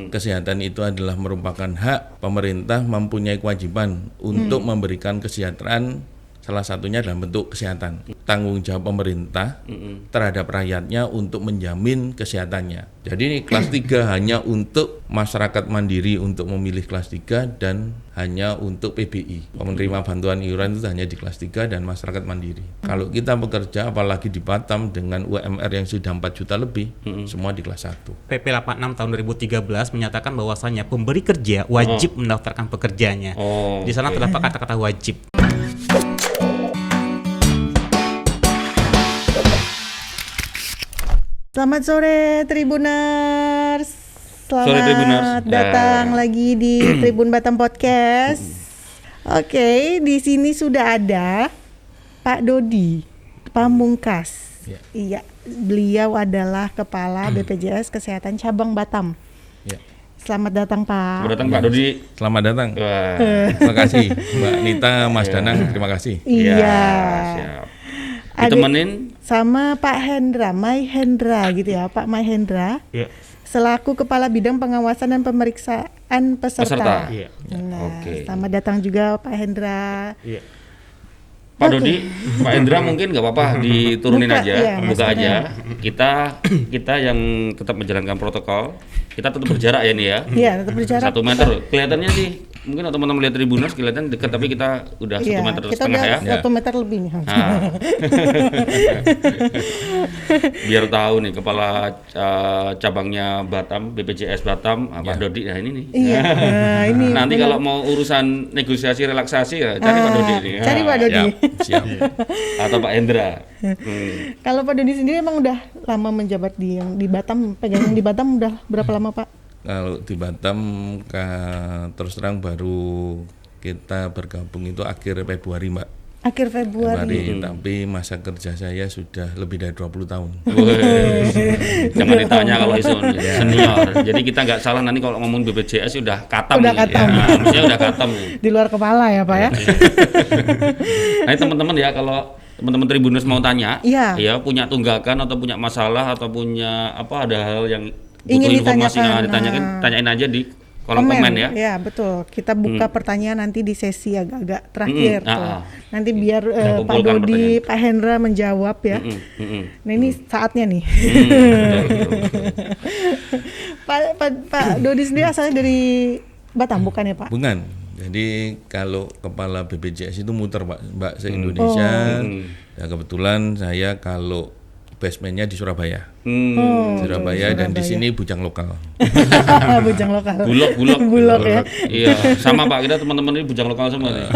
kesehatan itu adalah merupakan hak, pemerintah mempunyai kewajiban untuk memberikan kesejahteraan, salah satunya dalam bentuk kesehatan. Tanggung jawab pemerintah terhadap rakyatnya untuk menjamin kesehatannya. Jadi ini kelas 3 hanya untuk masyarakat mandiri untuk memilih kelas 3 dan hanya untuk PBI. Penerima bantuan iuran itu hanya di kelas 3 dan masyarakat mandiri. Kalau kita bekerja apalagi di Batam dengan UMR yang sudah 4 juta lebih, semua di kelas 1. PP 86 tahun 2013 menyatakan bahwasannya pemberi kerja wajib mendaftarkan pekerjanya. Di sana terdapat kata-kata wajib. Selamat sore Tribuners. Sore Tribuners. Datang lagi di Tribun Batam Podcast. Oke, di sini sudah ada Pak Dodi Pamungkas. Iya, beliau adalah Kepala BPJS Kesehatan Cabang Batam. Ya. Selamat datang Pak. Selamat datang Pak Dodi. Selamat datang. Wah. Terima kasih Mbak Nita, Mas Danang, terima kasih. Iya. Siap. Ditemenin sama Pak Hendra, Mai Hendra gitu ya, Pak Mai Hendra. Iya. Selaku Kepala Bidang Pengawasan dan Pemeriksaan Peserta. Iya. Nah, Oke. selamat datang juga Pak Hendra. Iya. Pak Dodi, Pak Hendra mungkin nggak apa-apa diturunin Buka, aja, iya, buka maksudnya. aja. Kita yang tetap menjalankan protokol, kita tetap berjarak ya nih ya. Iya, tetap berjarak. 1 meter. Kelihatannya sih, mungkin teman-teman lihat Tribuners kelihatan dekat, tapi kita udah 1 Iya, meter kita setengah udah ya. 1 meter lebih nih. Nah. Biar tahu nih kepala cabangnya Batam, BPJS Batam, Pak Dodi. Nah ini nih. Iya, nah, ini Nanti benar. kalau mau urusan negosiasi relaksasi ya cari Pak Dodi nih. Cari Pak Dodi. Siap. Atau Pak Hendra. Kalau Pak Dodi sendiri emang udah lama menjabat di Batam, pegang di Batam udah berapa lama Pak? Kalau di Batam terus terang baru kita bergabung itu akhir Februari Mbak. Akhir Februari. Tapi masa kerja saya sudah lebih dari 20 tahun. Jangan ditanya kalau isu senior. Jadi kita nggak salah nanti kalau ngomong BPJS udah katam. Udah nih. katam. Ya, maksudnya udah katam. Nih. Di luar kepala ya Pak ya. Nah teman-teman ya kalau teman-teman Tribuners mau tanya, Iya. ya punya tunggakan atau punya masalah atau punya apa ada hal yang butuh Ingin informasi yang ditanyakan. ditanyakan, tanyain aja di kolom komen ya. Ya betul. Kita buka pertanyaan nanti di sesi agak-agak terakhir tuh. Ah. Nanti biar Kita Pak kumpulkan Dodi, pertanyaan. Pak Hendra menjawab ya. Nah ini saatnya nih. Betul. Pak Dodi sendiri asalnya dari Batam bukan ya Pak? Bukan. Jadi kalau kepala BPJS itu muter Mbak se-Indonesia. Ya kebetulan saya kalau basementnya di Surabaya. Surabaya dan di sini bujang lokal. Bujang lokal. Bulog ya. Iya, sama Pak, kita teman-teman ini bujang lokal semua nih.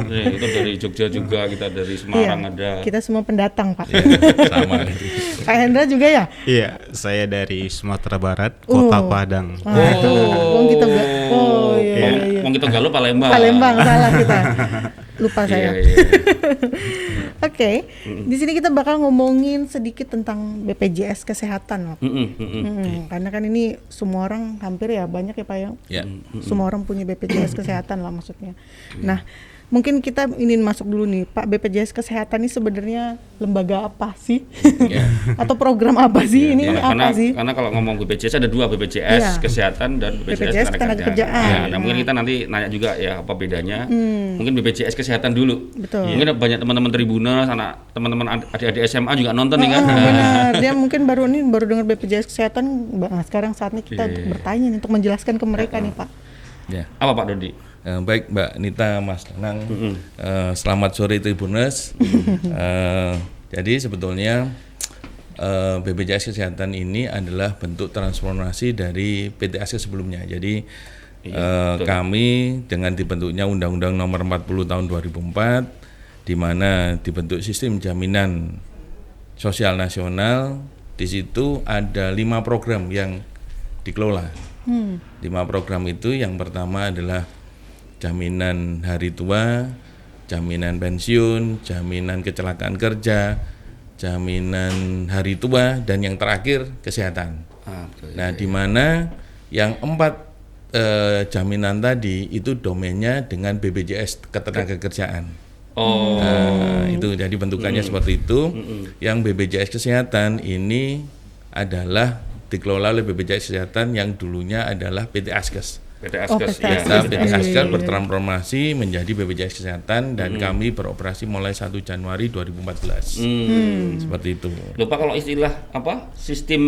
Nih, itu dari Jogja juga, kita dari Semarang ada. Kita semua pendatang Pak. Sama. Pak Hendra juga ya? Iya, saya dari Sumatera Barat, Kota Padang. Wong kita enggak. Oh iya. Mau kita galuh Palembang. Palembang salah kita. Lupa saya. Iya. Oke, di sini kita bakal ngomongin sedikit tentang BPJS Kesehatan, Pak. Karena kan ini semua orang hampir ya banyak ya Pak ya. Ya. Semua orang punya BPJS Kesehatan lah maksudnya. Nah, mungkin kita ingin masuk dulu nih, Pak, BPJS Kesehatan ini sebenarnya lembaga apa sih? Atau program apa sih? Ini apa sih? Karena kalau ngomong BPJS ada 2, BPJS Iya. Kesehatan dan BPJS Ketenagakerjaan. Ya, nah mungkin kita nanti nanya juga ya apa bedanya. Mungkin BPJS Kesehatan dulu. Betul. Mungkin banyak teman-teman Tribuners, anak teman-teman adik-adik SMA juga nonton nih kan. Benar, dia mungkin baru dengar BPJS Kesehatan. Nah, sekarang saatnya kita untuk bertanya nih, untuk menjelaskan ke mereka nih Pak. Ya. Apa Pak Dodi? Baik Mbak Nita, Mas Danang, selamat sore Tribuners. Jadi sebetulnya BPJS Kesehatan ini adalah bentuk transformasi dari PT ASKES sebelumnya. Jadi kami dengan dibentuknya Undang-Undang Nomor 40 Tahun 2004, di mana dibentuk sistem jaminan sosial nasional. Di situ ada 5 program yang dikelola. 5 program itu yang pertama adalah jaminan hari tua, jaminan pensiun, jaminan kecelakaan kerja, jaminan hari tua, dan yang terakhir kesehatan. Nah, di mana yang 4 jaminan tadi itu domainnya dengan BPJS Ketenagakerjaan. Nah, itu jadi bentukannya seperti itu. Yang BPJS Kesehatan ini adalah dikelola oleh BPJS Kesehatan yang dulunya adalah PT Askes. PT Askes, PT ya. Kita Askes. PT Askes bertransformasi menjadi BPJS Kesehatan dan kami beroperasi mulai 1 Januari 2014. Seperti itu. Lupa kalau istilah apa? Sistem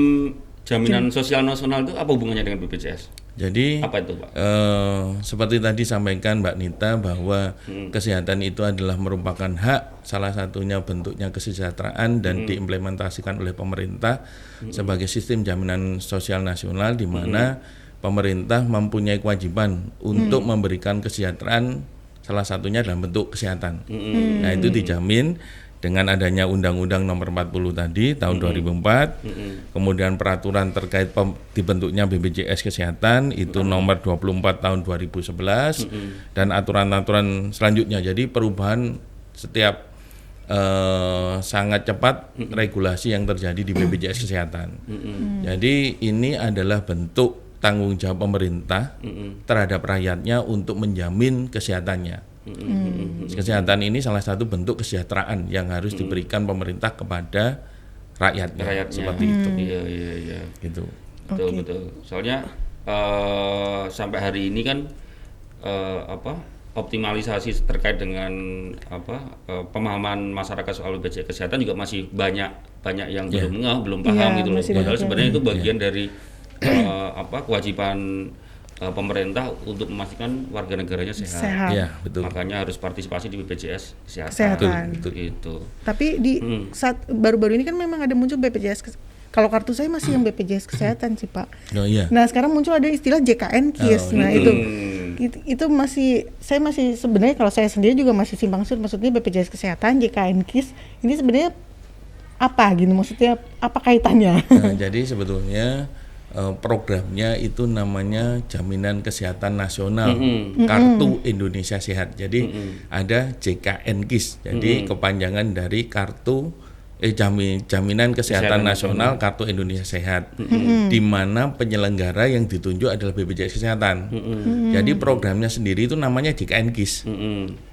jaminan sosial nasional itu apa hubungannya dengan BPJS? Jadi Apa itu, Pak? seperti tadi sampaikan Mbak Nita bahwa kesehatan itu adalah merupakan hak, salah satunya bentuknya kesejahteraan dan diimplementasikan oleh pemerintah sebagai sistem jaminan sosial nasional di mana pemerintah mempunyai kewajiban untuk memberikan kesejahteraan, salah satunya dalam bentuk kesehatan. Nah, itu dijamin dengan adanya Undang-Undang Nomor 40 tadi tahun 2004, kemudian peraturan terkait dibentuknya BPJS Kesehatan itu Nomor 24 tahun 2011, dan aturan-aturan selanjutnya. Jadi perubahan setiap sangat cepat regulasi yang terjadi di BPJS Kesehatan. Jadi ini adalah bentuk tanggung jawab pemerintah terhadap rakyatnya untuk menjamin kesehatannya. Kesehatan ini salah satu bentuk kesejahteraan yang harus diberikan pemerintah kepada rakyatnya. Seperti itu. Iya. Gitu. Betul. Soalnya sampai hari ini kan optimalisasi terkait dengan pemahaman masyarakat soal BPJS Kesehatan juga masih banyak yang belum paham gitu loh. Padahal sebenarnya itu bagian dari kewajiban pemerintah untuk memastikan warga negaranya sehat. Ya, betul. Makanya harus partisipasi di BPJS Kesehatan. Itu. Tapi di saat baru-baru ini kan memang ada muncul BPJS. Kalau kartu saya masih yang BPJS Kesehatan sih, Pak. Oh iya. Nah, sekarang muncul ada istilah JKN KIS. Nah, itu masih sebenarnya kalau saya sendiri juga masih simpang siur, maksudnya BPJS Kesehatan, JKN KIS. Ini sebenarnya apa gitu? Maksudnya apa kaitannya? Nah, jadi sebetulnya programnya itu namanya Jaminan Kesehatan Nasional, Kartu Indonesia Sehat. Jadi ada JKN KIS. Jadi kepanjangan dari Kartu Jaminan Kesehatan Nasional Kartu Indonesia Sehat, di mana penyelenggara yang ditunjuk adalah BPJS Kesehatan. Jadi programnya sendiri itu namanya JKN KIS.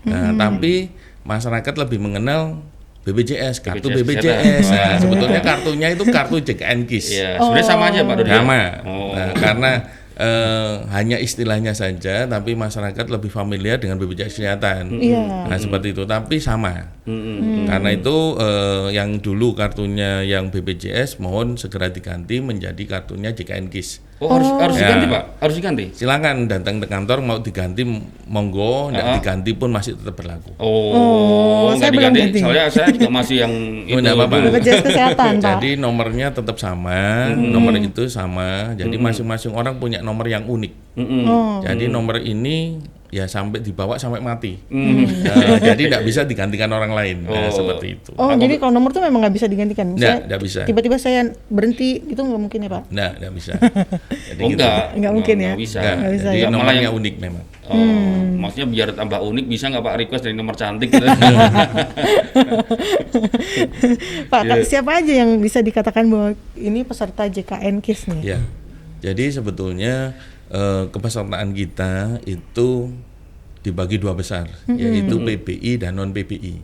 Nah, tapi masyarakat lebih mengenal BPJS, kartu BPJS. Nah, sebetulnya kartunya itu kartu JKN KIS. Iya, sebenarnya sama aja Pak Dodi. Sama. Nah, karena hanya istilahnya saja, tapi masyarakat lebih familiar dengan BPJS Kesehatan. Nah, seperti itu, tapi sama. Karena itu yang dulu kartunya yang BPJS mohon segera diganti menjadi kartunya JKN KIS. Oh, harus diganti Pak? Harus diganti? Silakan datang ke kantor, mau diganti monggo, nggak diganti pun masih tetap berlaku. Nggak diganti. Soalnya saya juga masih yang itu. BPJS Kesehatan, Pak. Jadi nomornya tetap sama, nomor itu sama. Jadi masing-masing orang punya nomor yang unik. Jadi nomor ini ya sampai dibawa sampai mati. Nah, jadi tidak bisa digantikan orang lain. Nah, seperti itu. Jadi kalau nomor tuh memang nggak bisa digantikan. Nggak bisa. Tiba-tiba saya berhenti itu nggak mungkin ya, Pak? Nggak bisa. Jadi nggak mungkin ya. Nggak bisa. Jadi ya. nomornya unik memang. Maksudnya biar tambah unik, bisa nggak Pak request dari nomor cantik gitu? Pak, siapa aja yang bisa dikatakan bahwa ini peserta JKN KIS nih? Ya. Jadi sebetulnya kepesertaan kita itu dibagi dua besar, yaitu PBI dan non PBI.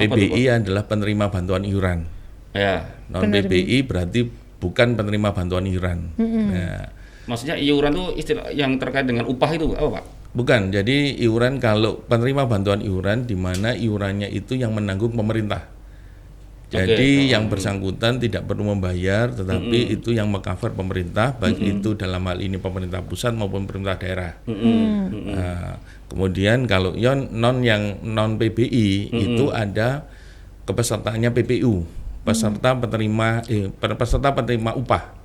PBI adalah penerima bantuan iuran. Ya. Non PBI berarti bukan penerima bantuan iuran. Nah, maksudnya iuran itu istilah yang terkait dengan upah itu apa Pak? bukan. Jadi iuran kalau penerima bantuan iuran di mana iurannya itu yang menanggung pemerintah. Jadi yang bersangkutan tidak perlu membayar, tetapi itu yang mengcover pemerintah, baik itu dalam hal ini pemerintah pusat maupun pemerintah daerah. Nah, kemudian kalau yang non PBI itu ada kepesertaannya PPU, peserta penerima upah.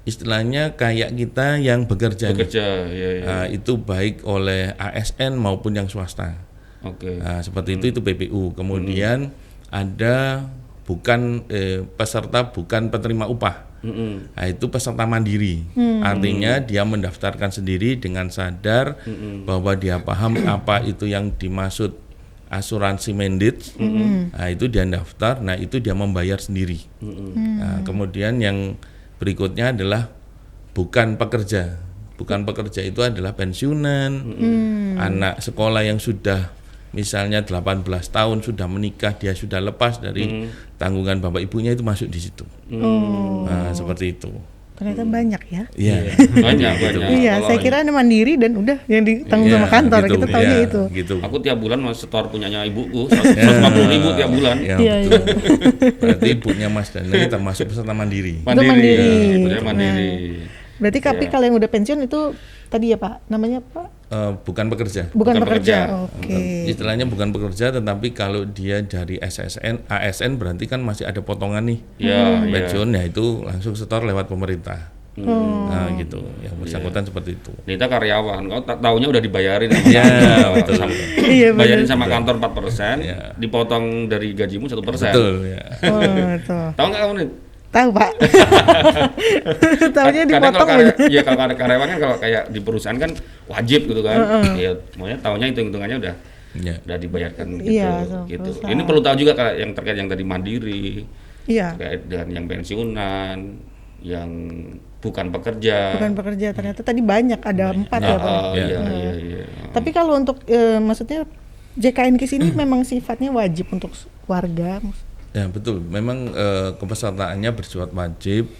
Istilahnya kayak kita yang bekerja ya. itu baik oleh ASN maupun yang swasta. Nah, seperti itu PPU. Kemudian ada peserta bukan penerima upah. Nah, itu peserta mandiri. Artinya dia mendaftarkan sendiri dengan sadar bahwa dia paham apa itu yang dimaksud asuransi mandate. Nah, itu dia daftar. Nah, itu dia membayar sendiri. Nah, kemudian yang berikutnya adalah bukan pekerja. Bukan pekerja itu adalah pensiunan, anak sekolah yang sudah misalnya 18 tahun sudah menikah, dia sudah lepas dari tanggungan bapak ibunya, itu masuk di situ. Nah, seperti itu. Ternyata banyak ya. Iya. Banyak. Iya, saya kira ada mandiri dan udah yang ditanggung sama kantor, gitu, kita taunya iya, itu. Gitu. Aku tiap bulan mau setor punyanya ibuku 150.000 tiap bulan. Ya, Iya, betul. Berarti ibunya Mas Dana ini termasuk peserta mandiri. Mandiri. Sebenarnya mandiri. Berarti tapi kalau yang udah pensiun itu tadi ya Pak, namanya Pak? Bukan pekerja. Bukan Bukan pekerja. pekerja. Oke. Istilahnya bukan pekerja, tetapi kalau dia dari ASN berarti kan masih ada potongan nih. Iya, Pensiun ya itu langsung setor lewat pemerintah. Nah gitu, yang bersangkutan seperti itu. Nita karyawan, kau taunya udah dibayarin sama Iya, kantor. betul. Iya, benar. Bayarin sama kantor 4%, dipotong dari gajimu 1%. Betul ya. Oh, tuh. Tahu nggak kamu nih? Tahu Pak. Taunya Kadang dipotong kalau aja. ya kalau ada karyawan kan kalau kayak di perusahaan kan wajib gitu kan. Ya, maunya taunya hitungannya udah Ya. dibayarkan gitu. Iya, sama gitu. perusahaan. Ini perlu tahu juga kalau yang terkait yang tadi mandiri, Iya. terkait dengan yang pensiunan, yang bukan pekerja. Bukan pekerja, ternyata tadi banyak ada 4 ya Pak. Iya. Tapi kalau untuk maksudnya JKNKIS ini memang sifatnya wajib untuk warga. Ya betul, memang kepesertaannya bersifat wajib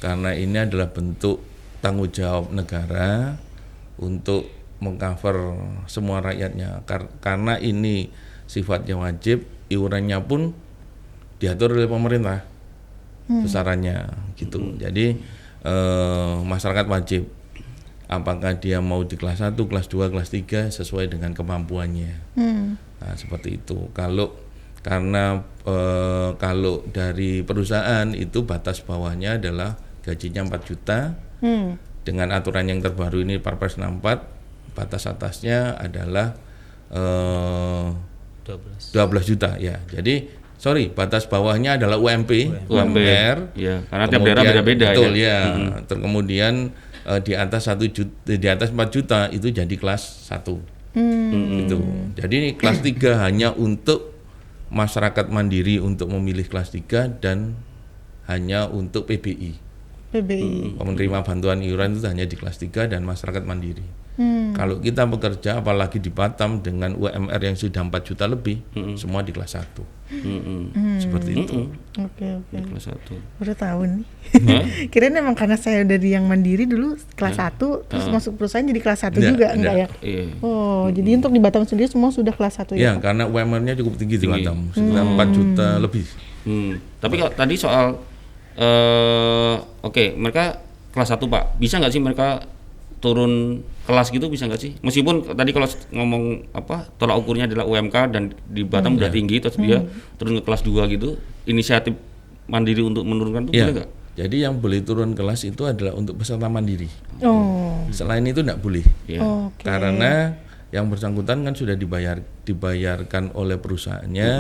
karena ini adalah bentuk tanggung jawab negara untuk mengcover semua rakyatnya. Karena ini sifatnya wajib, iurannya pun diatur oleh pemerintah besarannya gitu. Jadi masyarakat wajib, apakah dia mau di kelas 1, kelas 2, kelas 3 sesuai dengan kemampuannya. Nah seperti itu. Karena kalau dari perusahaan itu batas bawahnya adalah gajinya 4 juta. Dengan aturan yang terbaru ini Perpres 64, batas atasnya adalah 12 juta ya. Jadi batas bawahnya adalah UMR. Ya, karena tiap daerah beda-beda. Betul ya. Kemudian di atas 1 juta, di atas 4 juta itu jadi kelas 1. Gitu. Jadi ini kelas 3 hanya untuk masyarakat mandiri untuk memilih kelas 3 dan hanya untuk PBI. Penerima bantuan iuran itu hanya di kelas 3 dan masyarakat mandiri. Kalau kita bekerja apalagi di Batam dengan UMR yang sudah 4 juta lebih, semua di kelas 1. Seperti itu. Oke. Kelas 1. Baru tahu nih. Kirain emang karena saya dari yang mandiri dulu kelas 1 terus masuk perusahaan jadi kelas 1 juga enggak ya? Iya. Oh, jadi untuk di Batam sendiri semua sudah kelas 1 Ya, ya? karena UMR-nya cukup tinggi di Batam, sudah 4 juta lebih. Tapi kalau tadi soal mereka kelas 1 Pak, bisa nggak sih mereka turun kelas gitu, bisa nggak sih? Meskipun tadi kalau ngomong tolak ukurnya adalah UMK dan di Batam udah tinggi, terus dia turun ke kelas 2 gitu, inisiatif mandiri untuk menurunkan itu boleh nggak? Jadi yang boleh turun kelas itu adalah untuk peserta mandiri. Oh. Selain itu tidak boleh. Ya. Oke. Karena yang bersangkutan kan sudah dibayarkan oleh perusahaannya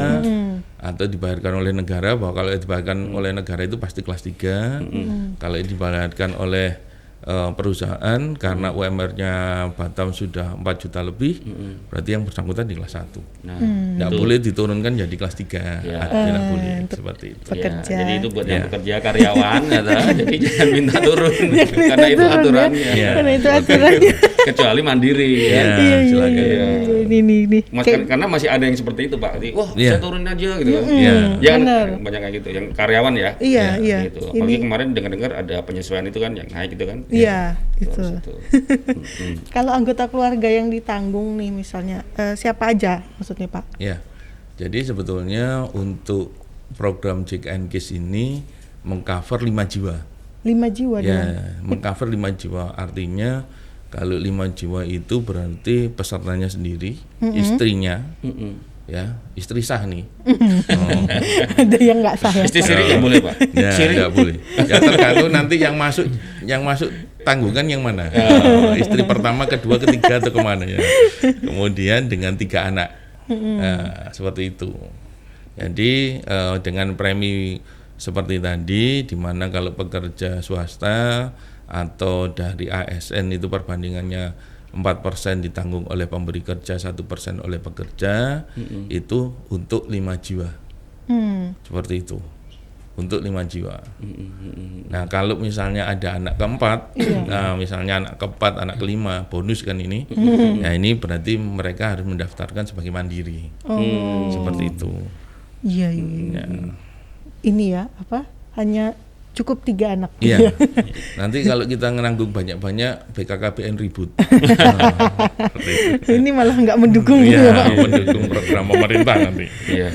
atau dibayarkan oleh negara, bahwa kalau dibayarkan oleh negara itu pasti kelas 3. Kalau dibayarkan oleh perusahaan karena UMR-nya Batam sudah 4 juta lebih, berarti yang bersangkutan di kelas 1. Nah, tidak boleh diturunkan jadi kelas 3. Tidak boleh seperti itu. Pekerja. Jadi itu buat yang pekerja karyawan, jadi jangan minta turun karena itu aturannya. Karena itu aturannya. Kecuali mandiri. Ya, silakan. Ini. Karena masih ada yang seperti itu Pak. Wah, saya turunin aja gitu kan. Jangan banyak kayak gitu. Yang karyawan ya. Iya. Gitu. Apalagi kemarin dengar-dengar ada penyesuaian itu kan yang naik gitu kan. Iya, itu. Kalau anggota keluarga yang ditanggung nih misalnya, siapa aja maksudnya Pak? Ya, jadi sebetulnya untuk program JKNKIS ini mengcover 5 jiwa. 5 jiwa Ya, doang? mengcover 5 jiwa, artinya kalau 5 jiwa itu berarti pesertanya sendiri, istrinya, ya istri sah nih. Ada yang nggak sah ya? Istri siri nggak boleh Pak. Ya, tidak boleh. Ya tergantung nanti yang masuk tanggungan yang mana. Istri pertama, kedua, ketiga atau kemana ya. Kemudian dengan 3 anak. Nah, seperti itu. Jadi dengan premi seperti tadi, di mana kalau pekerja swasta atau dari ASN itu perbandingannya 4% ditanggung oleh pemberi kerja, 1% oleh pekerja, itu untuk 5 jiwa. Seperti itu. untuk 5 jiwa. Nah, kalau misalnya ada anak keempat, nah misalnya anak keempat, anak kelima, bonus kan ini. Nah, ini berarti mereka harus mendaftarkan sebagai mandiri. Seperti itu. Iya. Ini ya, apa? Hanya cukup 3 anak. Iya. Nanti kalau kita ngeranggung banyak-banyak, BKKBN ribut. Ini malah nggak mendukung. Iya, mendukung program pemerintah nanti. Iya.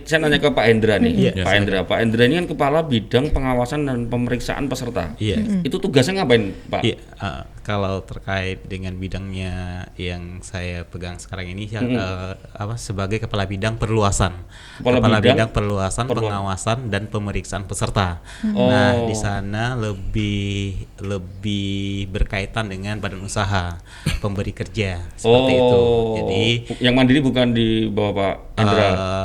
Saya nanya ke Pak Hendra nih. Pak Hendra ini kan kepala bidang pengawasan dan pemeriksaan peserta. Iya. Itu tugasnya ngapain, Pak? Iya, kalau terkait dengan bidangnya yang saya pegang sekarang ini, sebagai kepala bidang perluasan, kepala bidang perluasan, pengawasan dan pemeriksaan peserta. Nah, di sana lebih berkaitan dengan badan usaha, pemberi kerja seperti itu. Jadi yang mandiri bukan di bawah Pak Hendra.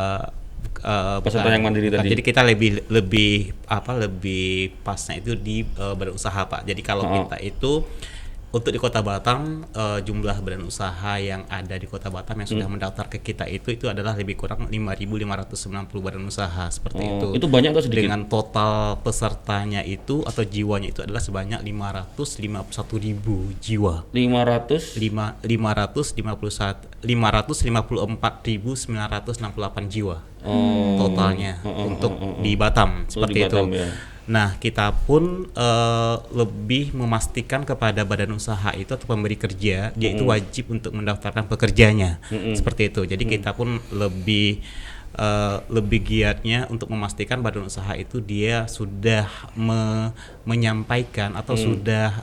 Peserta yang mandiri tadi. Jadi kita lebih pasnya itu di badan usaha, Pak. Jadi kalau kita itu untuk di Kota Batam, jumlah badan usaha yang ada di Kota Batam yang sudah mendaftar ke kita itu adalah lebih kurang 5.590 badan usaha seperti itu. Itu banyak atau sedikit? Dengan total pesertanya itu atau jiwanya itu adalah sebanyak 551.000 jiwa. 554.968 jiwa totalnya untuk di Batam seperti itu. Ya. Nah, kita pun lebih memastikan kepada badan usaha itu atau pemberi kerja, dia itu wajib untuk mendaftarkan pekerjanya seperti itu. Jadi kita pun lebih giatnya untuk memastikan badan usaha itu dia sudah menyampaikan atau sudah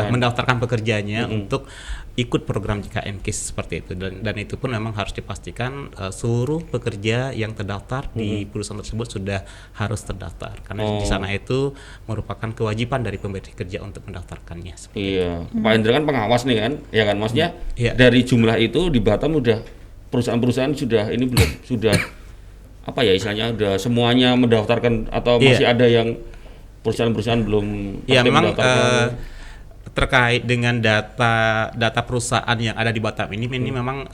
mendaftarkan pekerjanya untuk ikut program JKN KIS seperti itu, dan itu pun memang harus dipastikan seluruh pekerja yang terdaftar di perusahaan tersebut sudah harus terdaftar karena di sana itu merupakan kewajiban dari pemberi kerja untuk mendaftarkannya. Iya, Pak Hendra kan pengawas nih kan, ya kan, maksudnya dari jumlah itu di Batam udah perusahaan-perusahaan sudah ini belum sudah apa ya istilahnya udah semuanya mendaftarkan atau masih ada yang perusahaan-perusahaan belum memang terkait dengan data perusahaan yang ada di Batam ini memang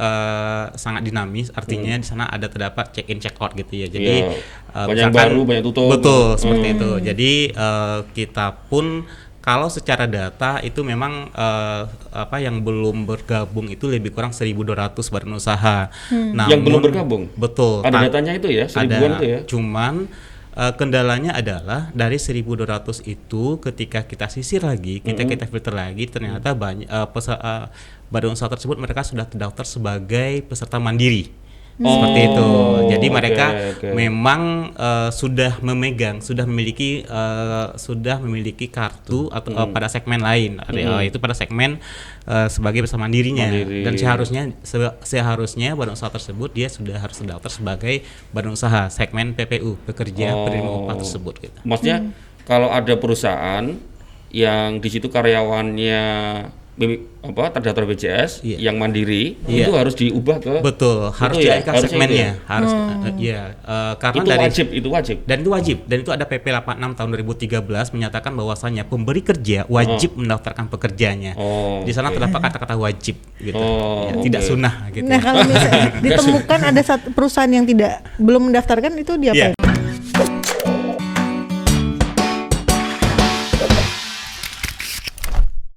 sangat dinamis, artinya di sana ada terdapat check in check out gitu ya. Jadi banyak baru, banyak tutup. Betul, seperti itu. Jadi kita pun kalau secara data itu memang yang belum bergabung itu lebih kurang 1.200 badan usaha. Yang belum bergabung? Betul. Ada datanya itu ya, 1.000-an itu ya? Cuman kendalanya adalah dari 1.200 itu ketika kita sisir lagi, kita filter lagi, ternyata banyak badan usaha tersebut mereka sudah terdaftar sebagai peserta mandiri. Seperti itu. Jadi mereka memang sudah memiliki kartu atau pada segmen lain, itu pada segmen sebagai peserta mandirinya. Dan seharusnya badan usaha tersebut dia sudah harus terdaftar sebagai badan usaha segmen PPU, pekerja penerima upah tersebut. Gitu. Maksudnya kalau ada perusahaan yang di situ karyawannya terdaftar BPJS yang mandiri itu harus diubah ke harus dialihkan segmennya karena itu wajib dan itu ada PP 86 tahun 2013 menyatakan bahwasannya pemberi kerja wajib mendaftarkan pekerjanya. Di sana terdapat kata-kata wajib gitu. Tidak sunnah gitu. Nah, kalau misalnya ditemukan ada satu perusahaan yang belum mendaftarkan itu diapain?